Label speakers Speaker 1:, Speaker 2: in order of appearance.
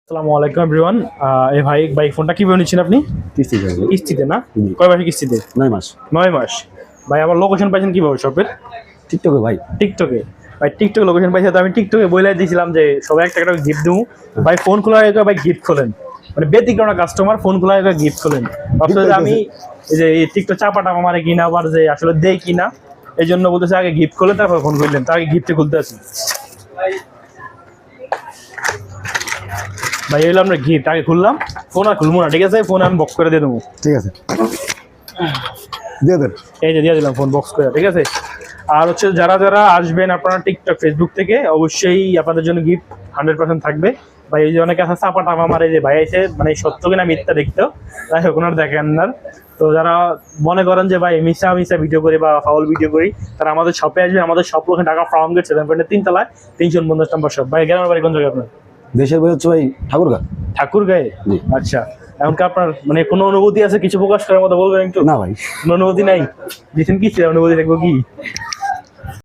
Speaker 1: আসসালামু আলাইকুম এভরিওয়ান। এই ভাই ফোনটা কিভাবে নিচ্ছেন আপনি?
Speaker 2: কিস্তিতে ভাই।
Speaker 1: কিস্তিতে না?
Speaker 2: জি।
Speaker 1: কয় মাসে কিস্তিতে?
Speaker 2: 9 মাস।
Speaker 1: 9 মাস। ভাই আমার লোকেশন পাইছেন কিভাবে শপের?
Speaker 2: টিকটকে ভাই।
Speaker 1: টিকটকে। ভাই টিকটকে লোকেশন পাইছে তো আমি টিকটকে বইলাই দিয়েছিলাম যে সবাই একটা একটা গিফট দেবো। ভাই ফোন খোলার আগে ভাই গিফট খোলেন। মানে ব্যতিক্রম কাস্টমার ফোন খোলার আগে গিফট খোলেন। ভাবছে যে আমি এই যে এই টিকটক চাপাটা আমার কিনা আবার যে আসলে দেই কিনা এই জন্য বলতেছে আগে গিফট খোলে তারপর ফোন করলেন, তার আগে গিফটে খুলতে আসি। ভাই এগুলো আমরা গিফট আগে খুললাম, ফোন আর খুলবো না, ঠিক আছে? ফোন আমি বক্স করে দিয়ে দেবো।
Speaker 2: ঠিক আছে, দিয়ে দেন।
Speaker 1: এই যে দিয়ে দিলাম ফোন বক্স করে, ঠিক আছে? আর হচ্ছে যারা যারা আসবেন আপনারা টিকটক ফেসবুক থেকে অবশ্যই আপনাদের জন্য গিফট 100% থাকবে। ভাই এই যে অনেকে আছে চাপা টাপা আমার এই যে ভাই আছে মানে সত্য কিনা মিথ্যা দেখতেও, যাই হোক ওনারা দেখেন না। তো যারা মনে করেন যে ভাই মিশা ভিডিও করি বা ফাউল ভিডিও করি তারা আমাদের শপে আসবে। আমাদের shop location Dhaka farm gate 7 পয়েন্টের 3 তলায় 350 নম্বর শপ। ভাই গ্রামের বাড়ি কোন জায়গায় আপনার?
Speaker 2: দেশের বাড়ি হচ্ছে ভাই ঠাকুরগা।
Speaker 1: ঠাকুরগাঁয়ে?
Speaker 2: জি।
Speaker 1: আচ্ছা, এমনকি আপনার মানে কোনো অনুভূতি আছে কিছু প্রকাশ করার মতো বলবেন একটু?
Speaker 2: না ভাই,
Speaker 1: কোনো অনুভূতি নাই? দিচ্ছেন কি অনুভূতি থাকবো কি?